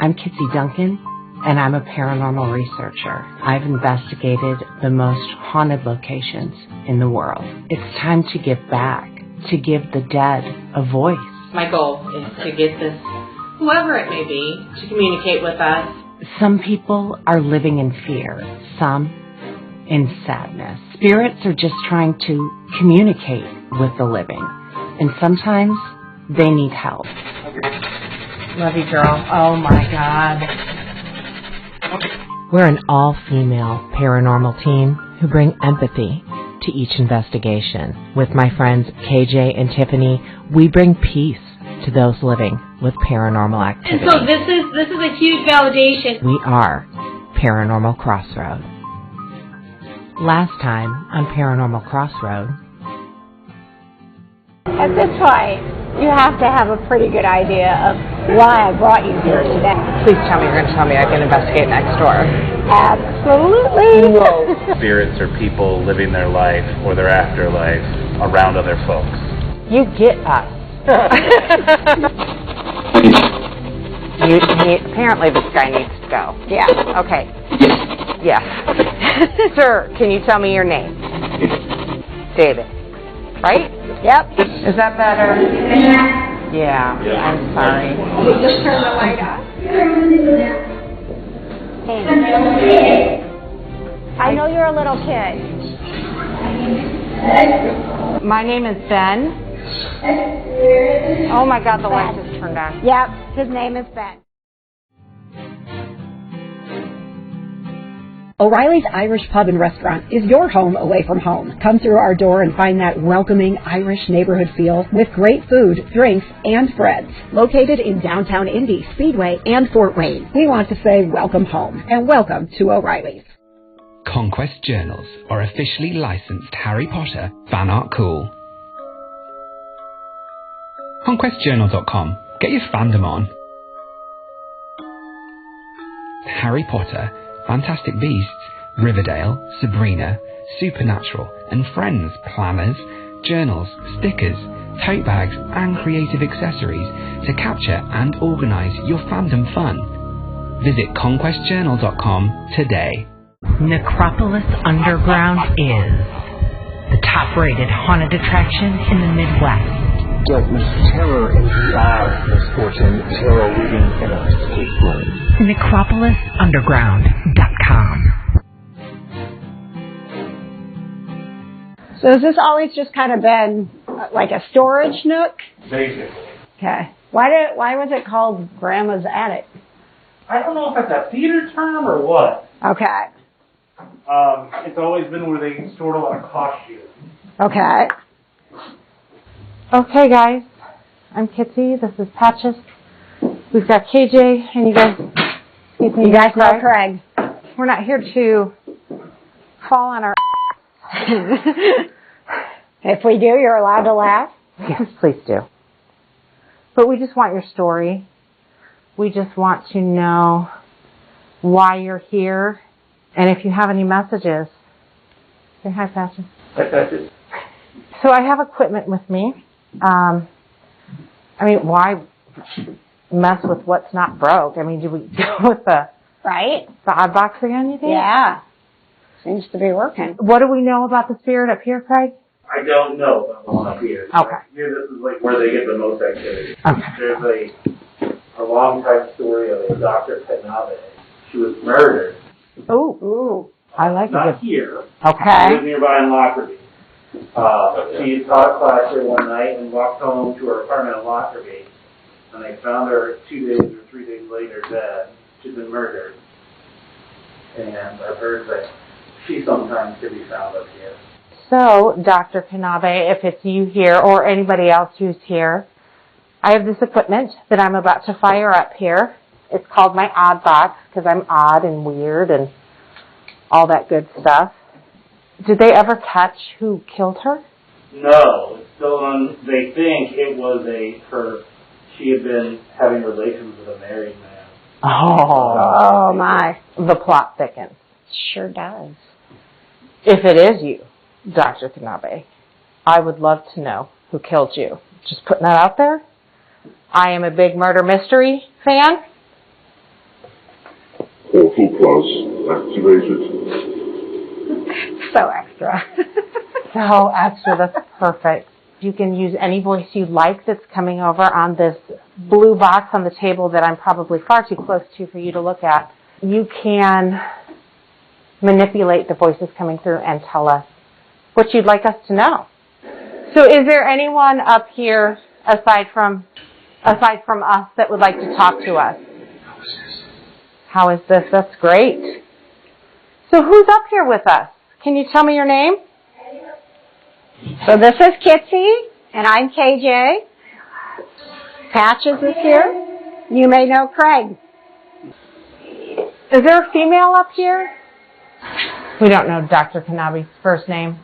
I'm Kitsie Duncan, and I'm a paranormal researcher. I've investigated the most haunted locations in the world. It's time to give back, to give the dead a voice. My goal is to get this, whoever it may be, to communicate with us. Some people are living in fear, some in sadness. Spirits are just trying to communicate with the living, and sometimes they need help. Love you, girl. Oh, my God. We're an all-female paranormal team who bring empathy to each investigation. With my friends KJ and Tiffany, we bring peace to those living with paranormal activity. And so this is a huge validation. We are Paranormal Crossroad. Last time on Paranormal Crossroad. At this point, you have to have a pretty good idea of why I brought you here today. Please tell me you're going to tell me I can investigate next door. Absolutely. Whoa. Spirits are people living their life or their afterlife around other folks. You get us. Apparently this guy needs to go. Yeah. Okay. Yes. Sir, can you tell me your name? David. Right? Yep. Is that better? Yeah. I'm sorry. Just turn the light off. Hey. I know you're a little kid. My name is Ben. Oh my God, the light just turned on. Yep. His name is Ben. O'Reilly's Irish Pub and Restaurant is your home away from home. Come through our door and find that welcoming Irish neighborhood feel with great food, drinks, and friends. Located in downtown Indy, Speedway, and Fort Wayne, we want to say welcome home and welcome to O'Reilly's. Conquest Journals are officially licensed Harry Potter fan art cool. ConquestJournal.com. Get your fandom on. Harry Potter, Fantastic Beasts, Riverdale, Sabrina, Supernatural, and Friends planners, journals, stickers, tote bags, and creative accessories to capture and organize your fandom fun. Visit ConquestJournal.com today. Necropolis Underground is the top-rated haunted attraction in the Midwest. Darkness, terror in the eye, misfortune, tarot reading in a escape room. NecropolisUnderground.com. So has this always just kind of been like a storage nook? Basically. Okay. Why was it called Grandma's Attic? I don't know if that's a theater term or what. Okay. It's always been where they stored a lot of costumes. Okay. Okay, guys. I'm Kitsie. This is Patches. We've got KJ, and you guys... You guys know Craig. We're not here to fall on our... If we do, you're allowed to laugh. Yes, please do. But we just want your story. We just want to know why you're here. And if you have any messages, say hi, Patches. So I have equipment with me. Why mess with what's not broke? Do we go with the odd box again, you think? Yeah. Seems to be working. What do we know about the spirit up here, Craig? I don't know about the one up here. Okay. Here, this is like where they get the most activity. Okay. There's a long time story of a Doctor Helene Knabe. She was murdered. Ooh. I like Not it. here. Okay. She was nearby in Lockerbie. She taught a class here one night and walked home to her apartment in Lockerbie. And they found her 2 days or 3 days later dead. She'd been murdered. And I've heard that she sometimes could be found up here. So, Dr. Knabe, if it's you here or anybody else who's here, I have this equipment that I'm about to fire up here. It's called my odd box because I'm odd and weird and all that good stuff. Did they ever catch who killed her? No, it's still on. They think it was she had been having relations with a married man. Oh my. The plot thickens. Sure does. If it is you, Dr. Knabe, I would love to know who killed you. Just putting that out there. I am a big murder mystery fan. Auto Plus activated. So extra. So extra. That's perfect. You can use any voice you like that's coming over on this blue box on the table that I'm probably far too close to for you to look at. You can manipulate the voices coming through and tell us what you'd like us to know. So is there anyone up here aside from us that would like to talk to us? How is this? That's great. So who's up here with us? Can you tell me your name? So this is Kitsie, and I'm KJ. Patches is here. You may know Craig. Is there a female up here? We don't know Dr. Knabe's first name.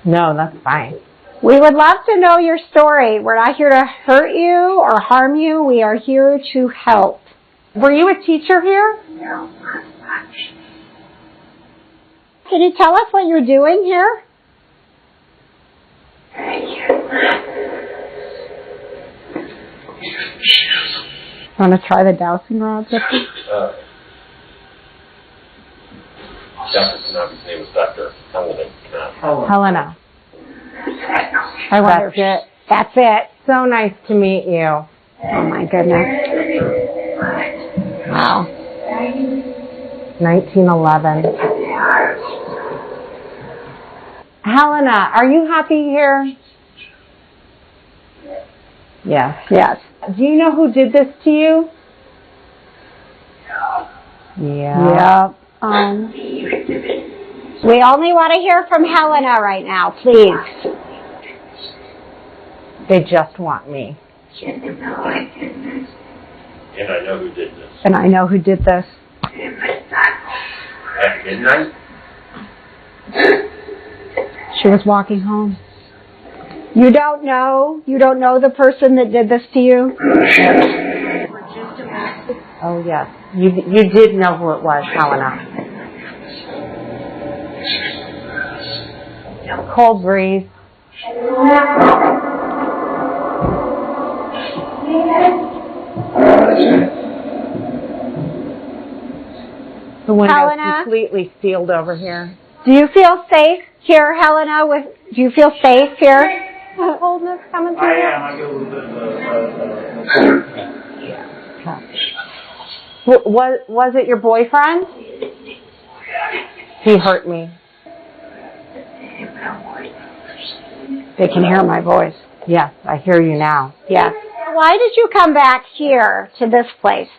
No, that's fine. We would love to know your story. We're not here to hurt you or harm you. We are here to help. Were you a teacher here? No. Can you tell us what you're doing here? Want to try the dowsing rods? Dr. Knabe's name is Dr. Helene Knabe. Helena. I wonder if that's it. So nice to meet you. Oh my goodness. Wow. 1911. Helena, are you happy here? Yes. Yes. Do you know who did this to you? Yeah. Yep. We only want to hear from Helena right now, please. They just want me. And I know who did this. And I know who did this. At midnight? She was walking home. You don't know the person that did this to you? Oh, yes. You did know who it was, Helena. Cold breeze. The window's Helena? completely sealed over here. Do you feel safe here, Helena? Do you feel safe here? Coldness coming through? I am. I get a little bit of Was it your boyfriend? He hurt me. They can hear my voice. Yes, I hear you now. Yes. Why did you come back here to this place?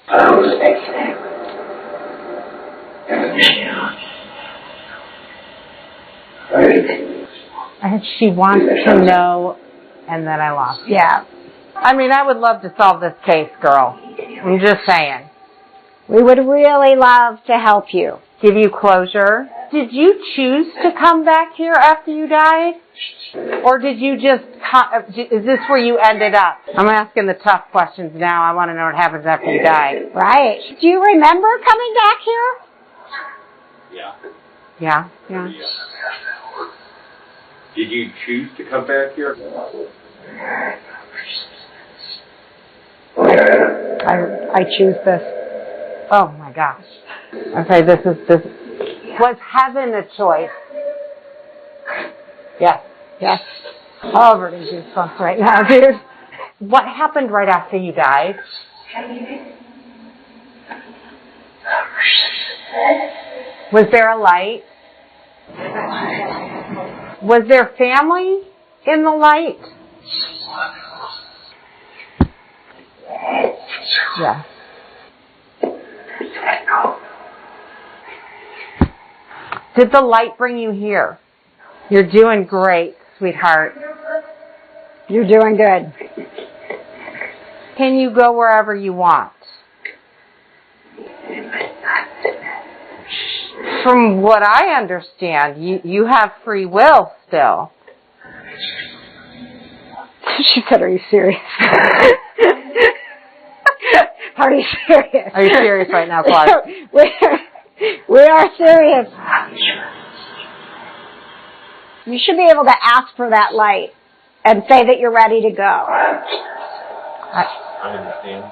She wants to know, and then I lost her. Yeah. I mean, I would love to solve this case, girl. I'm just saying. We would really love to help you. Give you closure. Did you choose to come back here after you died? Or did you just, is this where you ended up? I'm asking the tough questions now. I want to know what happens after you die. Right. Do you remember coming back here? Yeah. Yeah? Did you choose to come back here? I choose this. Oh my gosh. Okay, this was heaven a choice? Yes. Yes. Oh, we're going to do goosebumps right now, dude. What happened right after you died? Was there a light? Was there family in the light? Yeah. Did the light bring you here? You're doing great, sweetheart. You're doing good. Can you go wherever you want? From what I understand, you have free will still. She said, are you serious? Are you serious? Are you serious right now, Clark? We are serious. You should be able to ask for that light and say that you're ready to go. I understand.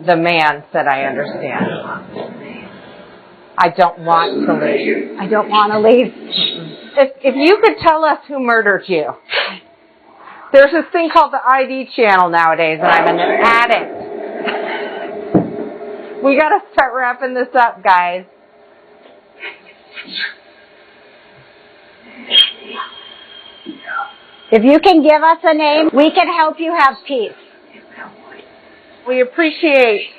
The man said, I understand. I don't want to leave. I don't want to leave. If you could tell us who murdered you. There's this thing called the ID channel nowadays, and I'm an addict. We got to start wrapping this up, guys. If you can give us a name, we can help you have peace. We appreciate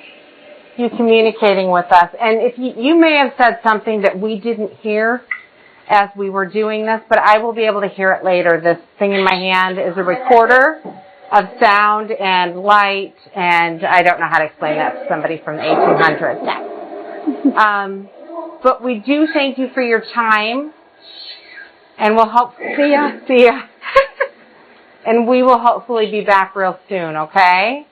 you communicating with us. And if you may have said something that we didn't hear as we were doing this, but I will be able to hear it later. This thing in my hand is a recorder of sound and light, and I don't know how to explain that to somebody from the 1800s. But we do thank you for your time, and we'll hope see ya. And we will hopefully be back real soon, okay?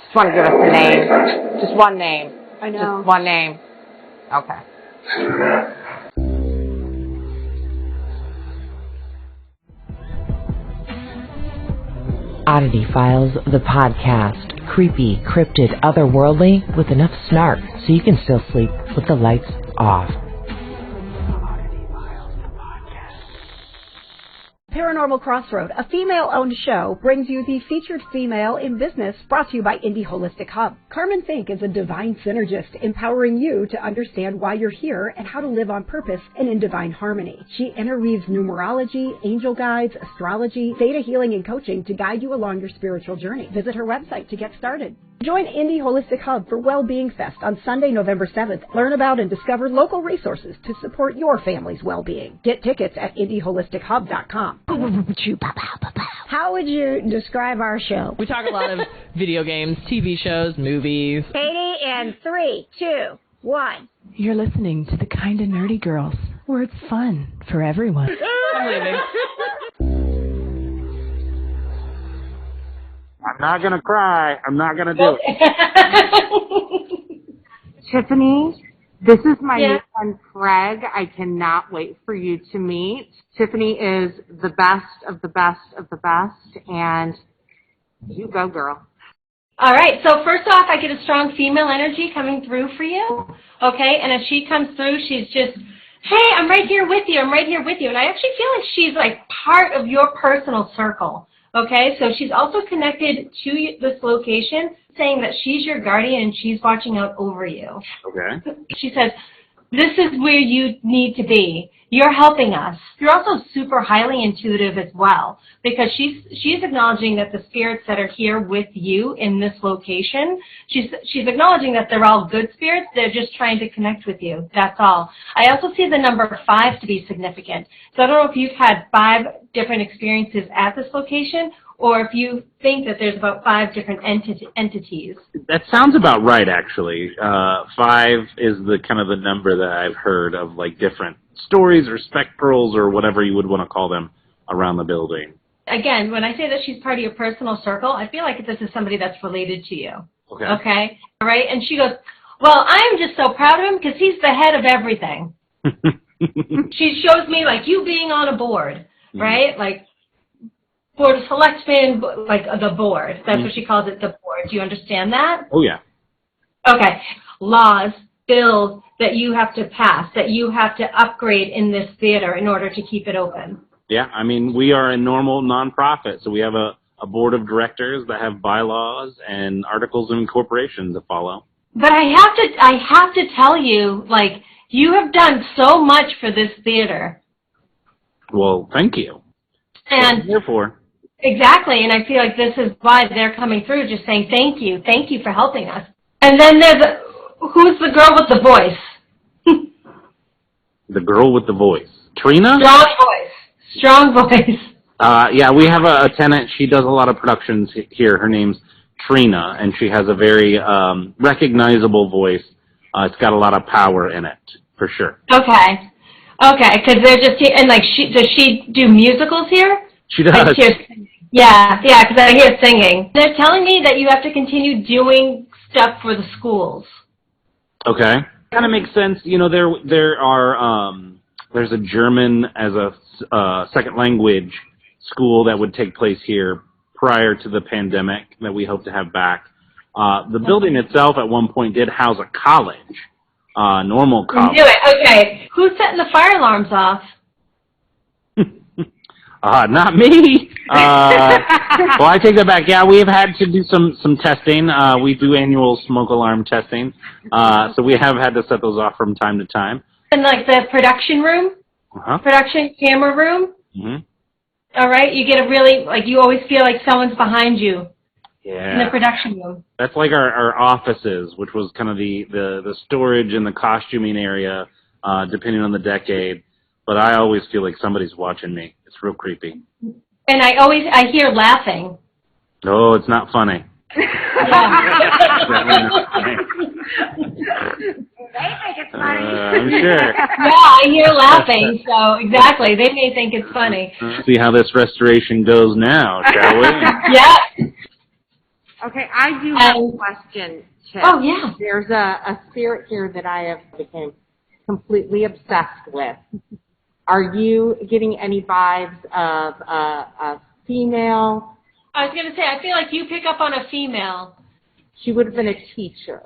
Just want to give us a name. Just one name. I know. Just one name. Okay. Oddity Files, the podcast. Creepy, cryptid, otherworldly, with enough snark so you can still sleep with the lights off. Paranormal Crossroad, a female-owned show, brings you the featured female in business, brought to you by Indie Holistic Hub. Carmen Fink is a divine synergist, empowering you to understand why you're here and how to live on purpose and in divine harmony. She interweaves numerology, angel guides, astrology, theta healing, and coaching to guide you along your spiritual journey. Visit her website to get started. Join Indie Holistic Hub for Wellbeing Fest on Sunday, November 7th. Learn about and discover local resources to support your family's well-being. Get tickets at indieholistichub.com. How would you describe our show? We talk a lot of video games, TV shows, movies. Katie, in 3, 2, 1. You're listening to the Kind of Nerdy Girls, where it's fun for everyone. I'm leaving. I'm not going to cry. I'm not going to do it. Tiffany, this is my new friend Craig. I cannot wait for you to meet. Tiffany is the best of the best of the best, and you go, girl. All right, so first off, I get a strong female energy coming through for you, okay? And as she comes through, she's just, hey, I'm right here with you. I'm right here with you. And I actually feel like she's like part of your personal circle. Okay, so she's also connected to this location, saying that she's your guardian and she's watching out over you. Okay. She says, this is where you need to be. You're helping us. You're also super highly intuitive as well, because she's acknowledging that the spirits that are here with you in this location, she's acknowledging that they're all good spirits. They're just trying to connect with you. That's all. I also see the number 5 to be significant. So I don't know if you've had 5 different experiences at this location, or if you think that there's about 5 different entities. That sounds about right, actually. 5 is the kind of the number that I've heard of, like, different stories or spectrals or whatever you would want to call them around the building. Again, when I say that she's part of your personal circle, I feel like this is somebody that's related to you. Okay. Okay? All right? And she goes, well, I'm just so proud of him because he's the head of everything. She shows me, like, you being on a board, right? Like, board of selectmen, like the board. That's what she calls it, the board. Do you understand that? Oh, yeah. Okay. Laws, bills that you have to pass, that you have to upgrade in this theater in order to keep it open. Yeah, I mean, we are a normal nonprofit, so we have a board of directors that have bylaws and articles of incorporation to follow. But I have to tell you, like, you have done so much for this theater. Well, thank you. And what I'm here for. Exactly, and I feel like this is why they're coming through, just saying thank you for helping us. And then there's who's the girl with the voice? The girl with the voice. Trina? Strong voice. Yeah, we have a tenant. She does a lot of productions here. Her name's Trina, and she has a very recognizable voice. It's got a lot of power in it, for sure. Okay, because they're just here, and like, does she do musicals here? She does. Yeah, because I hear singing. They're telling me that you have to continue doing stuff for the schools. Okay. Kind of makes sense. You know, there are There's a German as a second language school that would take place here prior to the pandemic that we hope to have back. The building itself at one point did house a college, normal college. Do it. Okay. Who's setting the fire alarms off? Not me. Well, I take that back. Yeah, we have had to do some testing. We do annual smoke alarm testing. So we have had to set those off from time to time. And like the production room? Production camera room? Mm-hmm. All right. You get a really, like, you always feel like someone's behind you. Yeah. In the production room. That's like our offices, which was kind of the storage and the costuming area, depending on the decade. But I always feel like somebody's watching me. It's real creepy. And I hear laughing. Oh, it's not funny. They think it's funny. I'm sure. Yeah, I hear laughing, so exactly. They may think it's funny. See how this restoration goes now, shall we? Yeah. Okay, I do have a question, Chip. Oh, yeah. There's a spirit here that I have become completely obsessed with. Are you getting any vibes of a female? I was going to say, I feel like you pick up on a female. She would have been a teacher.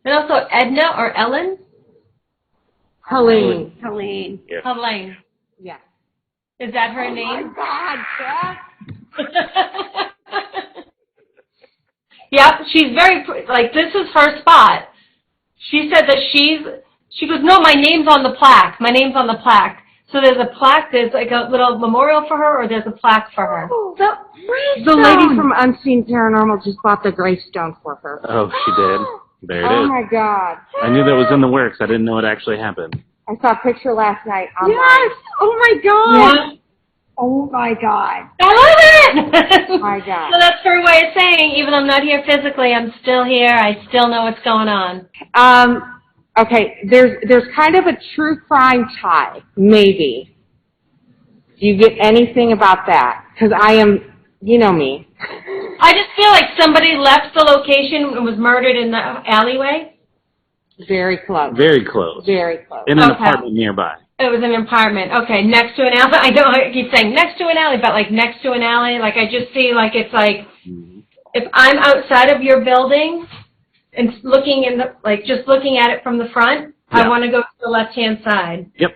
And also Edna or Ellen? Helene. Helene. Yeah. Helene. Yes. Is that her name? Oh, my God, Beth. Yep, she's very, like, this is her spot. She said that she goes, no, my name's on the plaque. My name's on the plaque. So there's a plaque, there's like a little memorial for her, or there's a plaque for her? The lady from Unseen Paranormal just bought the gravestone for her. Oh, she did. There it is. Oh, my God. I knew that was in the works. I didn't know it actually happened. I saw a picture last night online. Yes! Oh, my God! Yeah. Oh, my God. I love it! Oh, my God. So that's her way of saying, even though I'm not here physically, I'm still here. I still know what's going on. Okay, there's kind of a true crime tie, maybe. Do you get anything about that? Because I am, you know me. I just feel like somebody left the location and was murdered in the alleyway. Very close. Very close. Very close. In an apartment nearby. It was an apartment. Okay, next to an alley. I don't I keep saying next to an alley, but like next to an alley. Like I just see like it's like if I'm outside of your building and looking in the just looking at it from the front, yeah. I want to go to the left-hand side. Yep,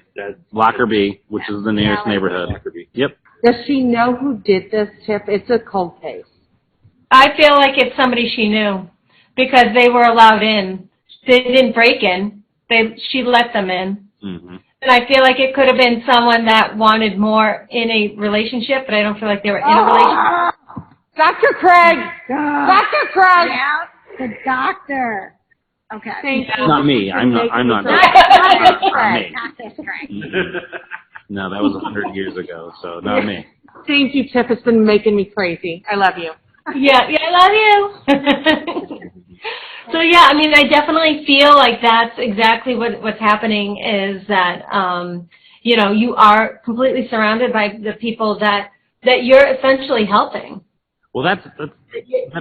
Lockerbie, which is the nearest neighborhood. Yep. Does she know who did this, Tip? It's a cold case. I feel like it's somebody she knew because they were allowed in. They didn't break in. She let them in. Mm-hmm. And I feel like it could have been someone that wanted more in a relationship, but I don't feel like they were in a relationship. Dr. Craig! Dr. Craig! Yeah, the doctor. Okay. Thank you. Not me. I'm not. Not me. Not this Craig. No, that was 100 years ago, so not me. Thank you, Tip. It's been making me crazy. I love you. Yeah, I love you. So yeah, I mean, I definitely feel like that's exactly what's happening is that, you know, you are completely surrounded by the people that you're essentially helping. Well, that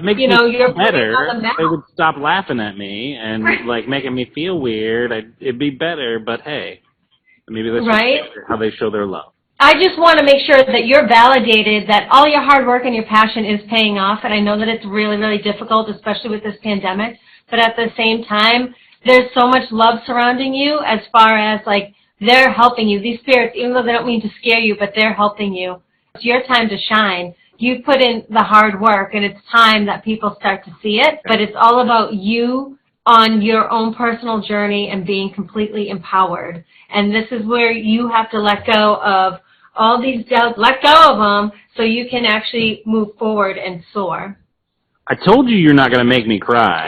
makes me feel better. They would stop laughing at me and like making me feel weird. It'd be better, but hey, maybe that's just how they show their love. I just want to make sure that you're validated, that all your hard work and your passion is paying off. And I know that it's really, really difficult, especially with this pandemic. But at the same time, there's so much love surrounding you as far as, like, they're helping you. These spirits, even though they don't mean to scare you, but they're helping you. It's your time to shine. You put in the hard work, and it's time that people start to see it. But it's all about you on your own personal journey and being completely empowered. And this is where you have to let go of all these doubts, let go of them, so you can actually move forward and soar. I told you you're not going to make me cry.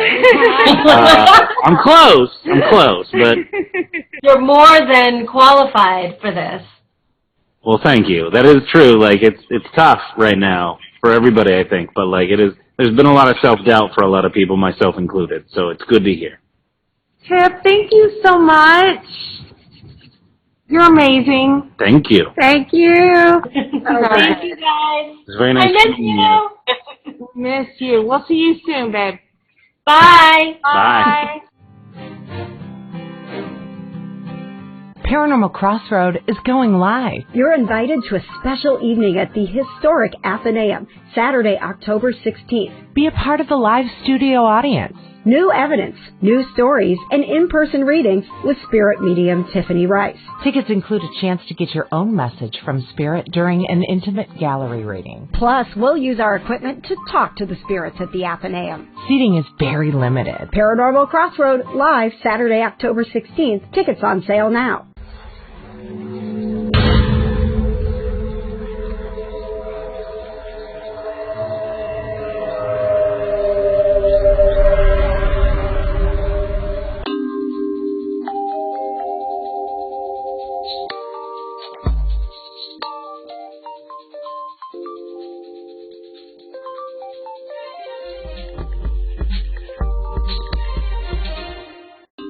I'm close, but... You're more than qualified for this. Well, thank you. That is true. Like, it's tough right now for everybody, I think. But, like, there's been a lot of self-doubt for a lot of people, myself included. So it's good to hear. Tip, thank you so much. You're amazing. Thank you. Thank you. Thank you, guys. It's very nice I miss you. Miss you. We'll see you soon, babe. Bye. Bye. Paranormal Crossroad is going live. You're invited to a special evening at the historic Athenaeum, Saturday, October 16th. Be a part of the live studio audience. New evidence, new stories, and in-person readings with Spirit Medium Tiffany Rice. Tickets include a chance to get your own message from Spirit during an intimate gallery reading. Plus, we'll use our equipment to talk to the spirits at the Athenaeum. Seating is very limited. Paranormal Crossroad, live Saturday, October 16th. Tickets on sale now.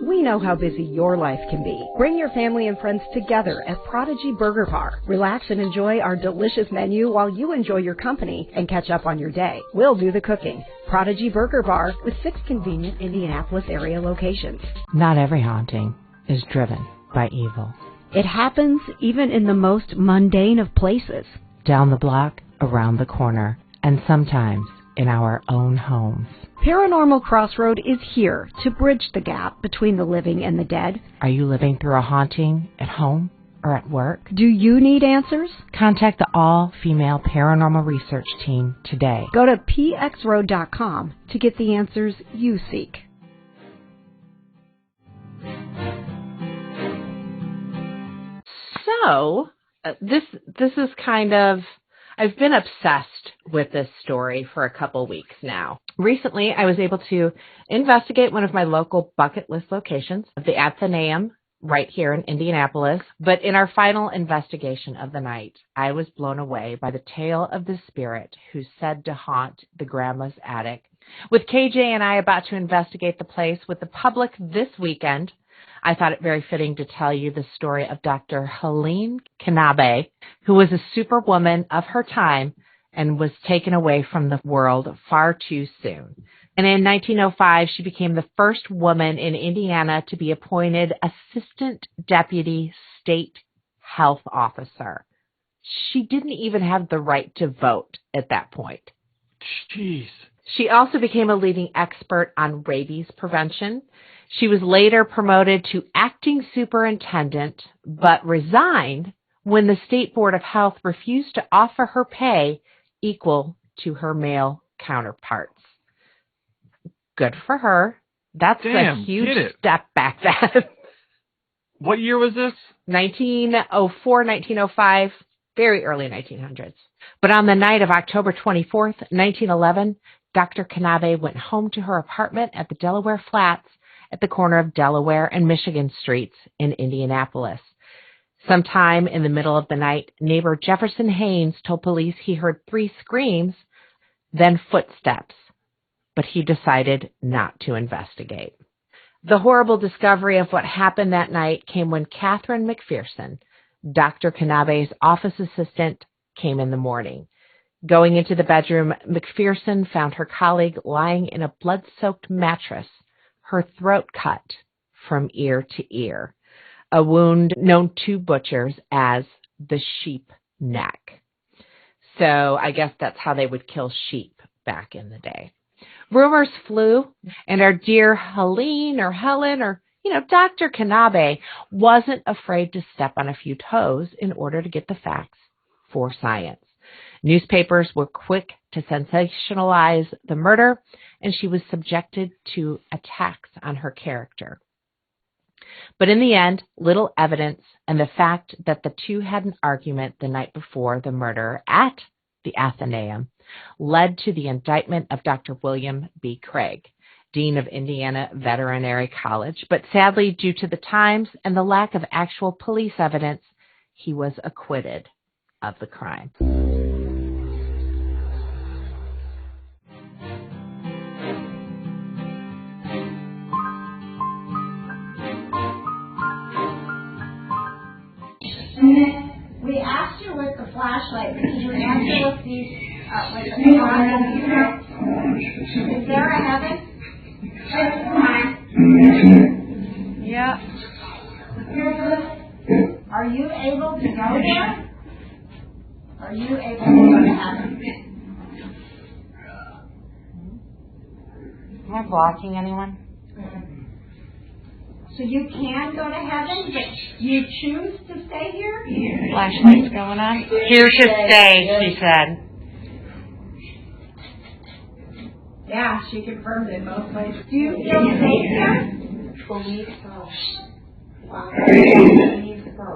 We know how busy your life can be. Bring your family and friends together at Prodigy Burger Bar. Relax and enjoy our delicious menu while you enjoy your company and catch up on your day. We'll do the cooking. Prodigy Burger Bar with 6 convenient Indianapolis area locations. Not every haunting is driven by evil. It happens even in the most mundane of places. Down the block, around the corner, and sometimes in our own homes. Paranormal Crossroad is here to bridge the gap between the living and the dead. Are you living through a haunting at home or at work? Do you need answers? Contact the all-female paranormal research team today. Go to pxroad.com to get the answers you seek. So, this is kind of, I've been obsessed with this story for a couple weeks now. Recently, I was able to investigate one of my local bucket list locations, the Athenaeum, right here in Indianapolis. But in our final investigation of the night, I was blown away by the tale of the spirit who's said to haunt the grandma's attic. With KJ and I about to investigate the place with the public this weekend, I thought it very fitting to tell you the story of Doctor Helene Knabe, who was a superwoman of her time and was taken away from the world far too soon. And in 1905, she became the first woman in Indiana to be appointed Assistant Deputy State Health Officer. She didn't even have the right to vote at that point. Jeez. She also became a leading expert on rabies prevention. She was later promoted to acting superintendent, but resigned when the State Board of Health refused to offer her pay equal to her male counterparts. Good for her. That's a huge step back then. What year was this? 1904, 1905, very early 1900s. But on the night of October 24th, 1911, Dr. Knabe went home to her apartment at the Delaware Flats at the corner of Delaware and Michigan Streets in Indianapolis. Sometime in the middle of the night, neighbor Jefferson Haynes told police he heard 3 screams, then footsteps, but he decided not to investigate. The horrible discovery of what happened that night came when Catherine McPherson, Dr. Knabe's office assistant, came in the morning. Going into the bedroom, McPherson found her colleague lying in a blood-soaked mattress, her throat cut from ear to ear, a wound known to butchers as the sheep neck. So I guess that's how they would kill sheep back in the day. Rumors flew, and our dear Helene or Helen or, Dr. Knabe wasn't afraid to step on a few toes in order to get the facts for science. Newspapers were quick to sensationalize the murder, and she was subjected to attacks on her character. But in the end, little evidence and the fact that the two had an argument the night before the murder at the Athenaeum led to the indictment of Dr. William B. Craig, Dean of Indiana Veterinary College. But sadly, due to the times and the lack of actual police evidence, he was acquitted of the crime. We asked you with the flashlight, but can you answer with the flashlight? Is there a heaven? Yeah. able to go there? Are you able to go to heaven? Am I blocking anyone? So you can go to heaven, but you choose to stay here? Flashlight's going on. Here to stay, she said. Yeah, she confirmed it both ways. Do you feel safe here? Believe so. Wow. Believe so.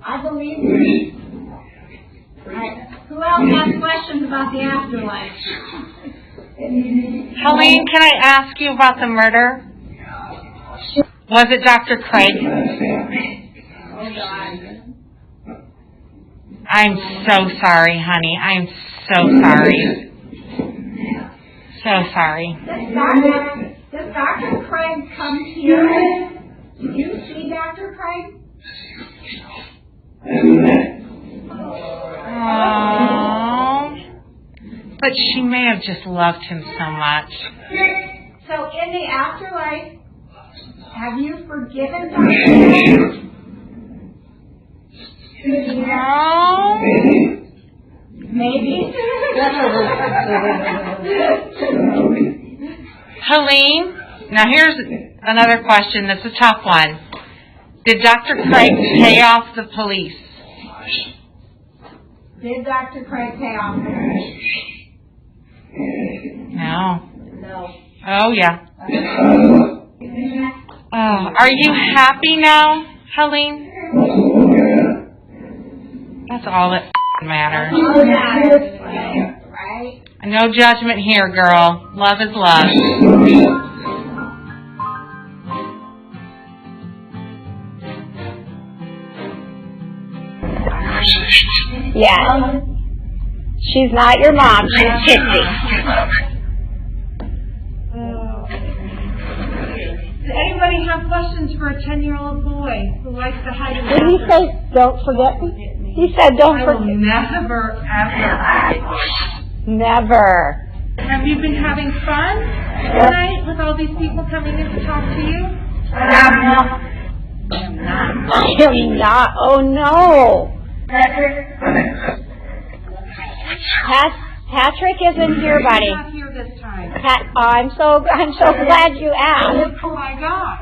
I believe you. Right. Who else has questions about the afterlife? Helene, can I ask you about the murder? Was it Dr. Craig? Oh, God. I'm so sorry, honey. I'm so sorry. So sorry. Does Dr. Craig come here? Did you see Dr. Craig? Oh, but she may have just loved him so much. So in the afterlife, have you forgiven Dr. Craig? No. Maybe. Helene, now here's another question that's a tough one. Did Dr. Craig pay off the police? Did Dr. Craig pay off the police? No. No. Oh, yeah. Are you happy now, Helene? That's all that matters. Right? No judgment here, girl. Love is love. Yes. She's not your mom. She's Kitsie. Does anybody have questions for a 10-year-old boy who likes to hide in the Did he say, don't forget me? He said, don't forget me. Never, ever. Never. Have you been having fun tonight with all these people coming in to talk to you? I am not. Oh, no. Patrick isn't here, buddy. He's not here this time. I'm so glad you asked. Oh my God.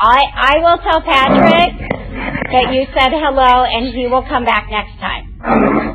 I will tell Patrick that you said hello, and he will come back next time.